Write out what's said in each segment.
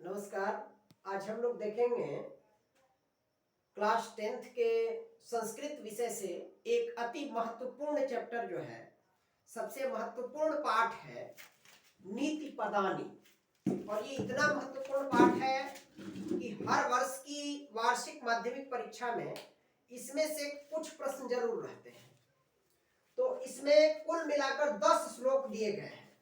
नमस्कार। आज हम लोग देखेंगे क्लास 10th के संस्कृत विषय से एक अति महत्वपूर्ण चैप्टर जो है, सबसे महत्वपूर्ण पाठ है नीति पदानी। और ये इतना महत्वपूर्ण पाठ है कि हर वर्ष की वार्षिक माध्यमिक परीक्षा में इसमें से कुछ प्रश्न जरूर रहते हैं। तो इसमें कुल मिलाकर 10 श्लोक दिए गए हैं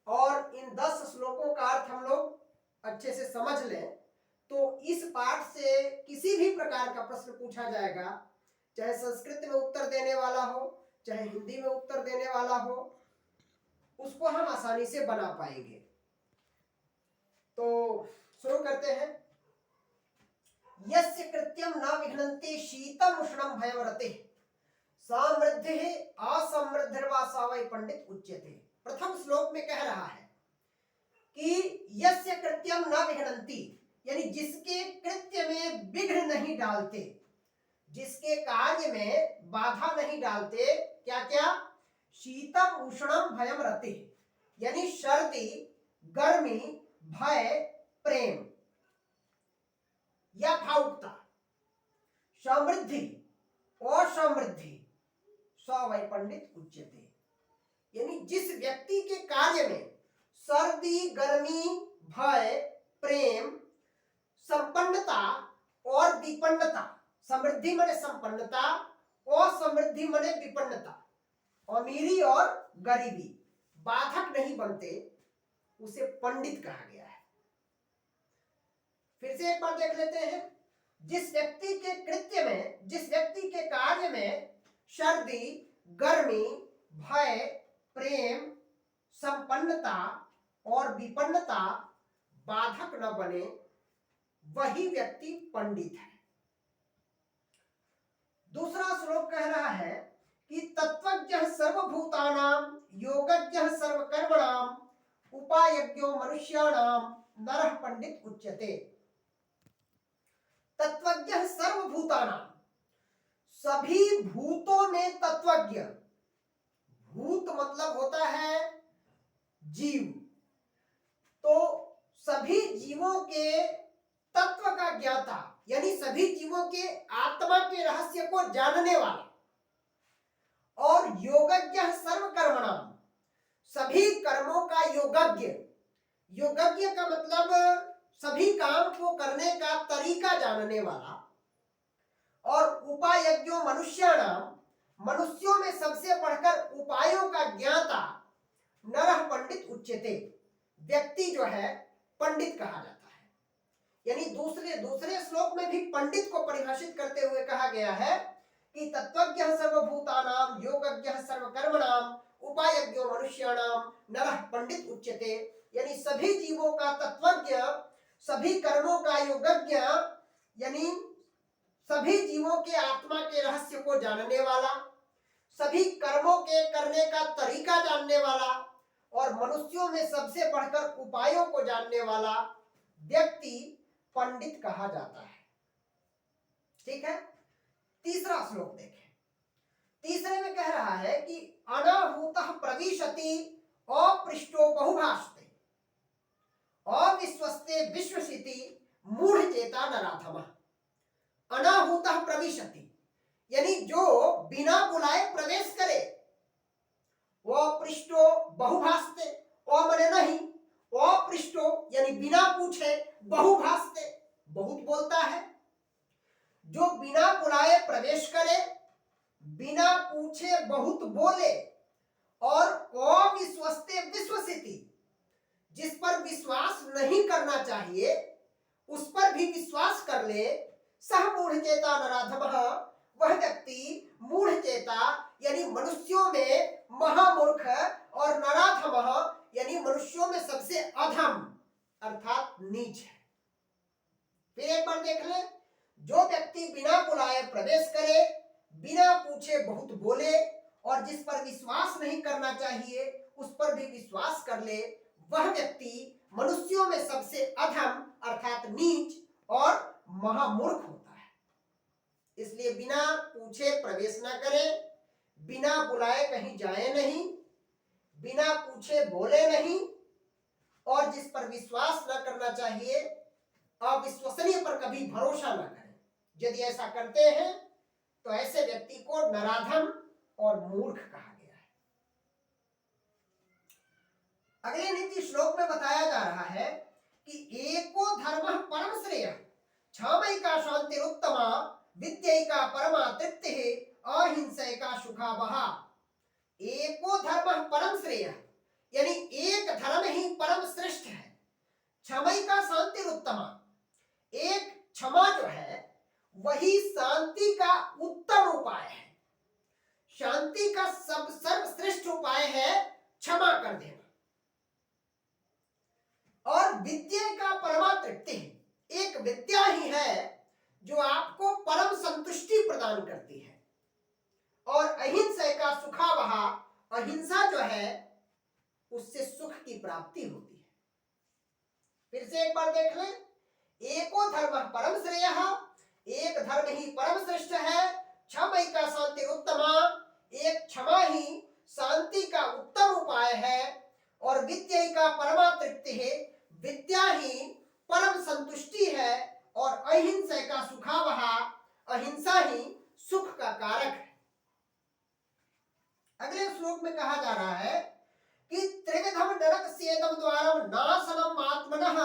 और इन 10 श्लोकों का अर्थ हम लोग अच्छे से समझ लें तो इस पाठ से किसी भी प्रकार का प्रश्न पूछा जाएगा, चाहे संस्कृत में उत्तर देने वाला हो, चाहे हिंदी में उत्तर देने वाला हो, उसको हम आसानी से बना पाएंगे। तो शुरू करते हैं। यस्य कृत्यम न विघ्नन्ति शीतम उष्णम भयवरते समृद्धि असमृद्धिर्वा सा वै पंडित उच्यते। प्रथम श्लोक में कह रहा है कि यस्य कृत्यम न विघ्नन्ति, यानी जिसके कृत्य में विघ्न नहीं डालते, जिसके कार्य में बाधा नहीं डालते। क्या क्या? शीतम उष्णम भयम रते, यानी सर्दी, गर्मी, भय, प्रेम या भावुकता, समृद्धि और समृद्धि, स वै पंडित उच्यते, यानी जिस व्यक्ति के कार्य में सर्दी, गर्मी, भय, प्रेम, संपन्नता और विपन्नता, समृद्धि माने संपन्नता और समृद्धि माने विपन्नता, अमीरी और गरीबी बाधक नहीं बनते, उसे पंडित कहा गया है। फिर से एक बार देख लेते हैं। जिस व्यक्ति के कृत्य में, जिस व्यक्ति के कार्य में सर्दी, गर्मी, भय, प्रेम, संपन्नता और विपन्नता बाधक न बने, वही व्यक्ति पंडित है। दूसरा श्लोक कह रहा है कि तत्वज्ञः सर्वभूतानां योगज्ञः सर्वकर्मणां उपायज्ञो मनुष्याणां नरः पंडित उच्यते। तत्वज्ञः सर्वभूतानां, सभी भूतों में तत्वज्ञ। भूत मतलब होता है जीव, तो सभी जीवों के तत्व का ज्ञाता, यानी सभी जीवों के आत्मा के रहस्य को जानने वाला। और योगज्ञ सर्वकर्मणाम, सभी कर्मों का योगज्ञ। योगज्ञ का मतलब सभी काम को करने का तरीका जानने वाला। और उपायज्ञो मनुष्याणाम, मनुष्यों में सबसे बढ़कर उपायों का ज्ञाता नरः पंडित उच्यते, व्यक्ति जो है पंडित कहा जाता है। यानी दूसरे श्लोक में भी पंडित को परिभाषित करते हुए कहा गया है कि तत्वज्ञः सर्वभूतानां योगज्ञः सर्वकर्मणां उपायज्ञो मनुष्याणां नरः पंडित उच्यते, यानी सभी जीवों का तत्वज्ञ, सभी कर्मों का योगज्ञ, यानी सभी जीवों के आत्मा के रहस्य को जानने वाला, सभी कर्मों के करने का तरीका जानने वाला और मनुष्यों में सबसे बढ़कर उपायों को जानने वाला व्यक्ति पंडित कहा जाता है। ठीक है। तीसरा श्लोक देखें। तीसरे में कह रहा है कि अनाहूतः प्रविशति अपृष्टो बहुभाषते अविश्वस्ते विश्वसिति मूढ़चेता नराधमः। अनाहूतः प्रविशति, यानी जो बिना बुलाए प्रवेश करे। वो पृष्ठो बहुभाषते, मने नहीं, अपृष्टो यानी बिना पूछे, बहुभाषते बहुत बोलता है। जो बिना बुलाए प्रवेश करे, बिना पूछे बहुत बोले, और अविश्वस्ते विश्वसिति, जिस पर विश्वास नहीं करना चाहिए उस पर भी विश्वास कर ले, सह मूढ़चेता नराधमः, वह व्यक्ति मूढ़चेता यानी मनुष्यों में महामूर्ख और नराधमः यानी मनुष्यों में सबसे अधम अर्थात नीच है। फिर एक बार देख ले। जो व्यक्ति बिना बुलाए प्रवेश करे, बिना पूछे बहुत बोले और जिस पर विश्वास नहीं करना चाहिए उस पर भी विश्वास कर ले, वह व्यक्ति मनुष्यों में सबसे अधम अर्थात नीच और महामूर्ख होता है। इसलिए बिना पूछे प्रवेश न करें, बिना बुलाए कहीं जाए नहीं, बिना पूछे बोले नहीं, और जिस पर पर विश्वास न करना चाहिए, अविश्वसनीय पर कभी भरोसा न करें। यदि ऐसा करते हैं तो ऐसे व्यक्ति को नराधम और मूर्ख कहा गया है। अगले नीति श्लोक में बताया जा रहा है कि एको धर्मः परम श्रेयः क्षमैका शान्तिरुत्तमा विद्यैका परमा तृप्तिः अहिंसैका सुखावहा। एको धर्मः परम श्रेयः यानी एक धर्म ही परम श्रेष्ठ है। क्षमैका शान्तिरुत्तमा, एक क्षमा जो है वही शांति का उत्तम उपाय है। शांति का सब सर्वश्रेष्ठ उपाय है क्षमा कर देना। और विद्या का परमा तृप्ति, एक विद्या ही है जो आपको परम संतुष्टि प्रदान करती है। और अहिंसा का सुखावहा, अहिंसा जो है उससे सुख की प्राप्ति होती है। फिर से एक बार देख लें, एको धर्म परम श्रेयः, एक धर्म ही परम श्रेष्ठ है। क्षमैका शान्तिरुत्तमा, एक क्षमा ही शांति का उत्तम उपाय है। और विद्यैका परमा तृप्ति है, विद्या ही परम संतुष्टि है। और अहिंसा का सुखावहा, अहिंसा ही सुख का कारक है। अगले श्लोक में कहा जा रहा है कि त्रिविधम नरकस्येदं द्वारं नाशनम् आत्मनः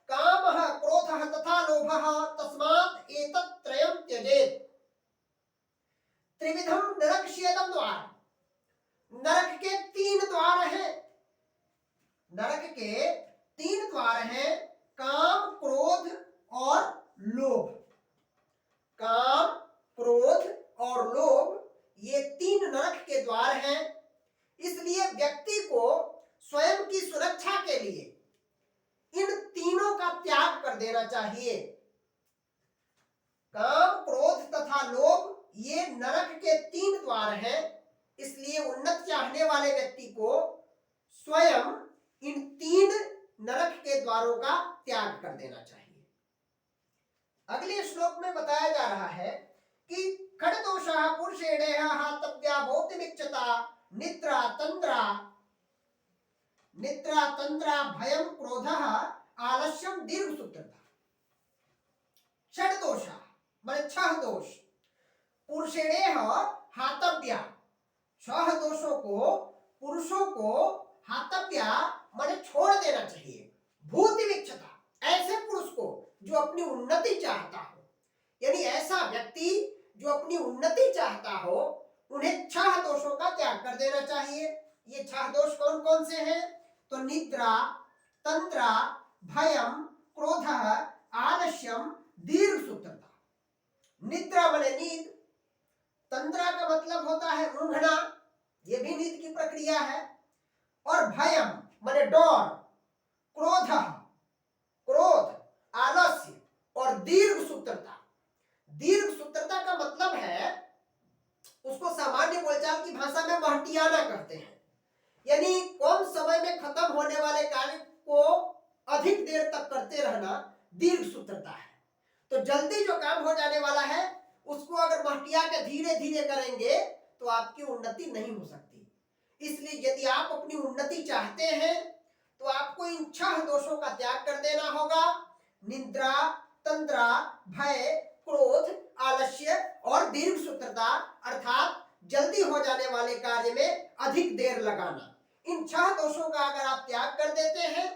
कामः क्रोधः तथा लोभः तस्मात् एतत् त्रयं त्यजेत्। त्रिविधम नरकस्येदं द्वार, नरक के तीन द्वार हैं। नरक के तीन द्वार हैं, काम, क्रोध और लोभ। काम, क्रोध और लोभ, ये तीन नरक के द्वार हैं। इसलिए व्यक्ति को स्वयं की सुरक्षा के लिए इन तीनों का त्याग कर देना चाहिए। काम, क्रोध तथा लोभ, ये नरक के तीन द्वार हैं। इसलिए उन्नत चाहने वाले व्यक्ति को स्वयं इन तीन नरक के द्वारों का त्याग कर देना चाहिए। अगले श्लोक में बताया जा रहा है कि खड्दोषः पुरुषेणेह हातव्या भौतिमिच्छता निद्रा तंद्रा भयं क्रोधः आलस्यम दीर्घसूत्रता। षड्दोष माने छह दोष, पुरुषेणेह हातव्या, छह दोषों को पुरुषों को हातव्या माने छोड़ देना चाहिए। भूतिमिच्छता, ऐसे पुरुष को जो अपनी उन्नति चाहता हो, यानी ऐसा व्यक्ति जो अपनी उन्नति चाहता हो, उन्हें छह दोषों का त्याग कर देना चाहिए। ये छह दोष कौन कौन से हैं? तो निद्रा, तंद्रा, भयम, क्रोधः, आलस्यम, दीर्घसूत्रता। निद्रा माने नींद, तंद्रा का मतलब होता है ऊंघना, ये भी नींद की प्रक्रिया है। और भयम माने डर, क्रोध, आलस्य और दीर्घसूत्रता। दीर्घसूत्रता का मतलब है, उसको सामान्य बोलचाल की भाषा में महटियाना कहते हैं, यानी कम समय में खत्म होने वाले कार्य को अधिक देर तक करते रहना दीर्घसूत्रता है। तो जल्दी जो काम हो जाने वाला है उसको अगर महटिया के धीरे धीरे करेंगे तो आपकी उन्नति नहीं हो सकती। इसलिए यदि आप अपनी उन्नति चाहते हैं तो आपको इन छह दोषों का त्याग कर देना होगा। निद्रा, तंद्रा, भय, क्रोध, आलस्य और दीर्घसूत्रता, अर्थात जल्दी हो जाने वाले कार्य में अधिक देर लगाना। इन छह दोषों का अगर आप त्याग कर देते हैं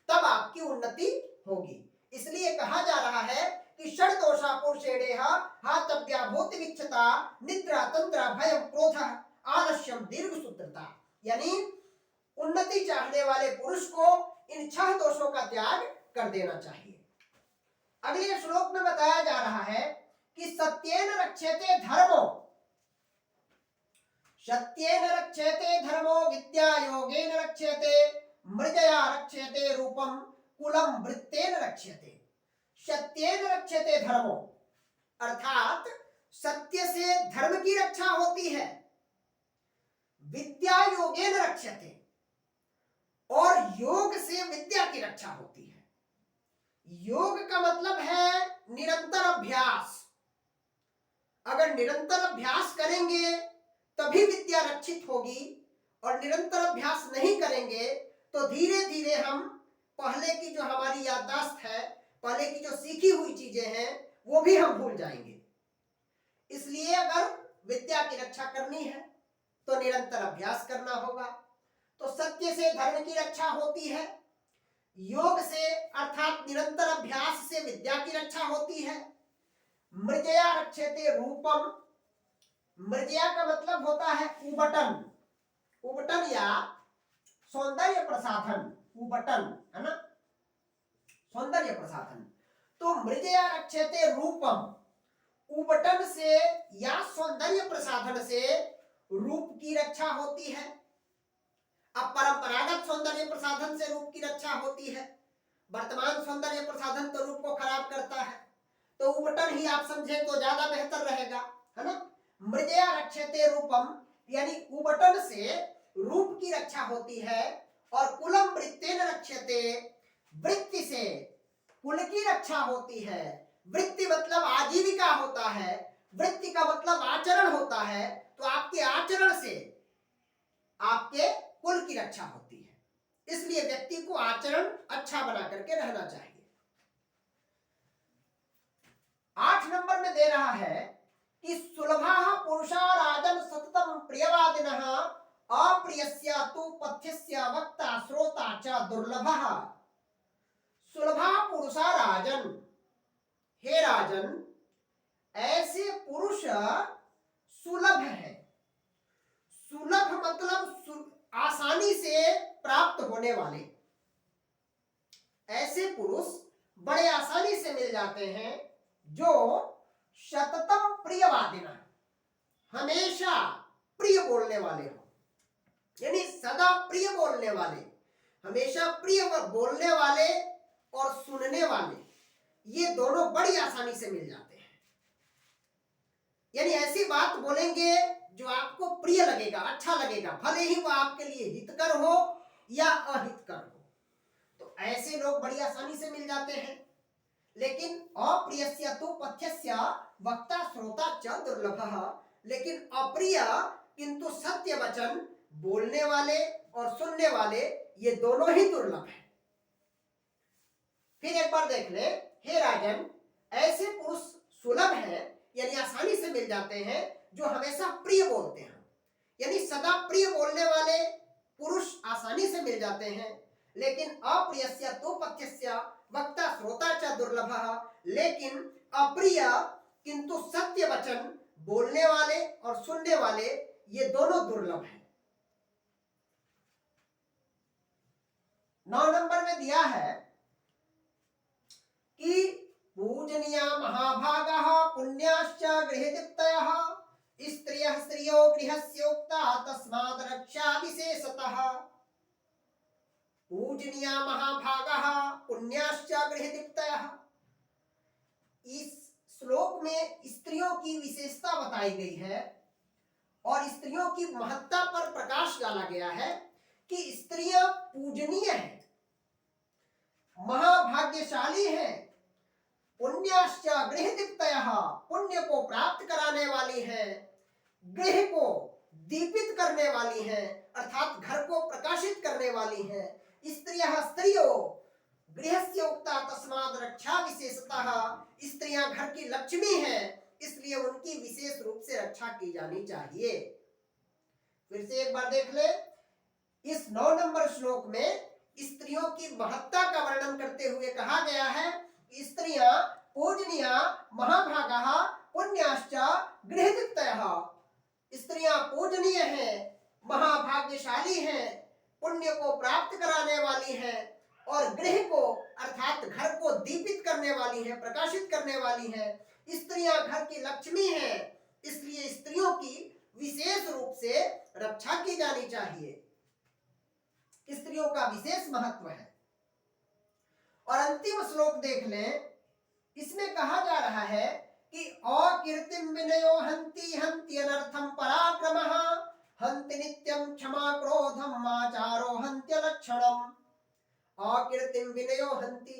तब आपकी उन्नति होगी। इसलिए कहा जा रहा है कि षड्दोषा पुरुषेणेह हातव्या भूतिमिच्छता निद्रा, तंद्रा, भयम, क्रोधः, आलस्यम, दीर्घसूत्रता। यानी उन्नति चाहने वाले पुरुष को इन छह दोषों का त्याग कर देना चाहिए। अगले श्लोक में बताया जा रहा है कि सत्येन रक्षेते धर्मो, सत्येन रक्षेते धर्मो विद्या योगेन रक्षेते मृजया रक्षेते रूपम कुलम वृत्तेन रक्षेते। सत्येन रक्षेते धर्मो, अर्थात सत्य से धर्म की रक्षा होती है। विद्या योगेन रक्षते, और योग से विद्या की रक्षा होती है। योग का मतलब है निरंतर अभ्यास। अगर निरंतर अभ्यास करेंगे तभी विद्या रक्षित होगी, और निरंतर अभ्यास नहीं करेंगे तो धीरे धीरे हम पहले की जो हमारी याददाश्त है, पहले की जो सीखी हुई चीजें हैं, वो भी हम भूल जाएंगे। इसलिए अगर विद्या की रक्षा करनी है तो निरंतर अभ्यास करना होगा। तो सत्य से धर्म की रक्षा होती है, योग से अर्थात निरंतर अभ्यास से विद्या की रक्षा होती है। मृजया रक्षते रूपम, मृजया का मतलब होता है उबटन, उबटन या सौंदर्य प्रसाधन, उबटन है ना, सौंदर्य प्रसाधन। तो मृजया रक्षते रूपम, उबटन से या सौंदर्य प्रसाधन से रूप की रक्षा होती है। अब परंपरागत सौंदर्य प्रसाधन से रूप की रक्षा होती है, वर्तमान सौंदर्य प्रसाधन तो रूप को खराब करता है, तो उबटन ही आप समझे तो ज्यादा बेहतर रहेगा, है ना। मृजया रक्षते रूपम यानी उबटन से रूप की रक्षा होती है। और कुलम वृत्तेन रक्षते, वृत्ति से कुल की रक्षा होती है। वृत्ति मतलब आजीविका होता है, वृत्ति का मतलब आचरण होता है, तो आपके आचरण से आपके कुल की रक्षा होती है। इसलिए व्यक्ति को आचरण अच्छा बना करके रहना चाहिए। 8 नंबर में दे रहा है कि सुलभा पुरुषा राजन सततम प्रियवादिनः अप्रियस्य तु पथ्यस्य वक्ता श्रोता च दुर्लभः। सुलभा पुरुषा राजन, हे राजन, ऐसे पुरुष सुलभ है। सुलभ मतलब आसानी से प्राप्त होने वाले, ऐसे पुरुष बड़े आसानी से मिल जाते हैं जो सततम प्रियवादिना, हमेशा प्रिय बोलने वाले हो, यानी सदा प्रिय बोलने वाले, हमेशा प्रिय बोलने वाले और सुनने वाले, ये दोनों बड़ी आसानी से मिल जाते हैं। यानी ऐसी बात बोलेंगे जो आपको प्रिय लगेगा, अच्छा लगेगा, भले ही वो आपके लिए हितकर हो या अहितकर हो, तो ऐसे लोग बड़ी आसानी से मिल जाते हैं। लेकिन अप्रियस्य तु पथ्यस्य वक्ता श्रोता च दुर्लभः, लेकिन अप्रिय किंतु सत्य वचन बोलने वाले और सुनने वाले ये दोनों ही दुर्लभ हैं। फिर एक बार देख ले, हे राजन, ऐसे पुरुष सुलभ हैं यानी आसानी से मिल जाते हैं जो हमेशा प्रिय बोलते हैं, यानी सदा प्रिय बोलने वाले पुरुष आसानी से मिल जाते हैं। लेकिन अप्रियस्य तु पथ्यस्य वक्ता श्रोता च दुर्लभः, लेकिन अप्रिय किंतु सत्य वचन बोलने वाले और सुनने वाले ये दोनों दुर्लभ हैं। 9 नंबर में दिया है कि पूजनीया महाभागाः पुण्याश्च गृहदीप्तयः, स्त्रियः स्त्रियो गृहस्योक्ता तस्माद् रक्षा विशेषतः। पूजनीया महाभागाः पुण्याश्च गृहदीप्तयः, इस श्लोक में स्त्रियों की विशेषता बताई गई है और स्त्रियों की महत्ता पर प्रकाश डाला गया है कि स्त्रियां पूजनीय हैं, महाभाग्यशाली हैं, पुण्याश्च गृहदीप्तयः, पुण्य को प्राप्त कराने वाली हैं, गृह को दीपित करने वाली हैं, अर्थात घर को प्रकाशित करने वाली हैं। स्त्रियः स्त्रियो गृहस्य उक्ता तस्माद् रक्षा विशेषतः, स्त्रियां घर की लक्ष्मी हैं, इसलिए उनकी विशेष रूप से रक्षा की जानी चाहिए। फिर से एक बार देख ले, इस 9 नंबर श्लोक में स्त्रियों की महत्ता का वर्णन करते हुए कहा गया है कि स्त्रियां पूजनीय महाभागाः पुण्याश्च गृहदीप्तयः, स्त्रियां पूजनीय हैं, महाभाग्यशाली हैं, पुण्य को प्राप्त कराने वाली हैं और गृह को अर्थात घर को दीपित करने वाली हैं, प्रकाशित करने वाली हैं। स्त्रियां घर की लक्ष्मी हैं, इसलिए स्त्रियों की विशेष रूप से रक्षा की जानी चाहिए। स्त्रियों का विशेष महत्व है। और अंतिम श्लोक देख लें, इसमें कहा जा रहा है कि अकीर्तिम विनयो हन्ति हन्ति अनर्थम पराक्रमः, हन्ति नित्यं क्षमा क्रोधम आचारो हन्त्य लक्षणम। अकीर्तिम विनयो हन्ति,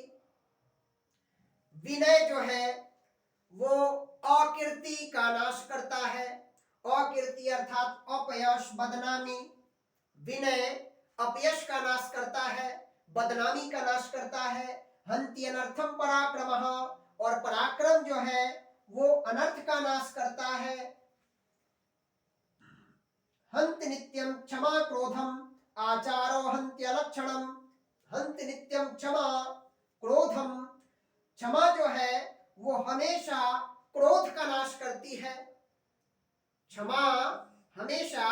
विनय जो है वो अकीर्ति का नाश करता है। अकीर्ति अर्थात अपयश, बदनामी, विनय अपयश का नाश करता है, बदनामी का नाश करता है। हंति अनर्थम पराक्रमः, और पराक्रम जो है वो अनर्थ का नाश करता है। हंति नित्यम क्षमा क्रोधम आचारो हंत्यलक्षणम। हंति नित्यम क्षमा क्रोधम, क्षमा जो है वो हमेशा क्रोध का नाश करती है। क्षमा हमेशा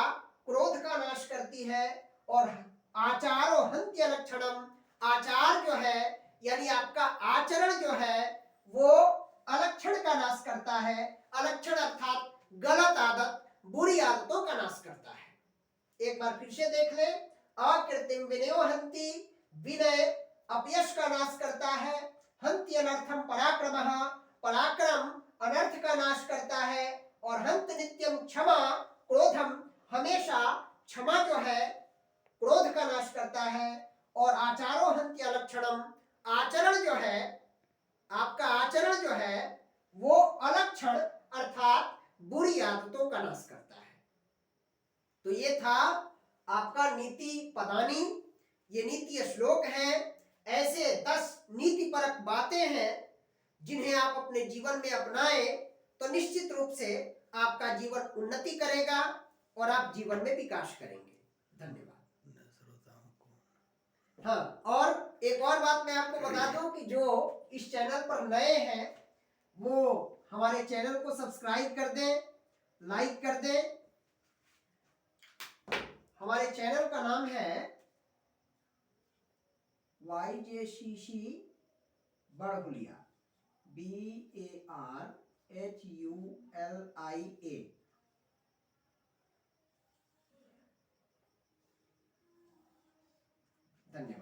क्रोध का नाश करती है। और आचारो हंत्यलक्षणम, आचार जो है यानी आपका आचरण जो है वो अलक्षण का नाश करता है। अलक्षण अर्थात गलत आदत, बुरी आदतों का नाश करता है। एक बार फिर से देख ले, अकृत्रिम विनयो हंति, विनय अपयश का नाश करता है। हंति अनर्थम पराक्रमः, पराक्रम अनर्थ का नाश करता है। और हंत नित्यम क्षमा क्रोधम, हमेशा क्षमा जो है क्रोध का नाश करता है। और आचारो हंत्य अलक्षणम, आचरण जो है आपका आचरण जो है वो अलक्षण अर्थात बुरी आदतों का नाश करता है। तो ये था आपका नीति पदानी, ये नीति श्लोक है। ऐसे 10 नीतिपरक बातें हैं जिन्हें आप अपने जीवन में अपनाएं तो निश्चित रूप से आपका जीवन उन्नति करेगा और आप जीवन में विकास करेंगे। धन्यवाद। हाँ, और एक और बात मैं आपको बता दूं कि जो इस चैनल पर नए हैं वो हमारे चैनल को सब्सक्राइब कर दें, लाइक कर दें। हमारे चैनल का नाम है YJCC बड़हुलिया, BARHULIA। धन्यवाद।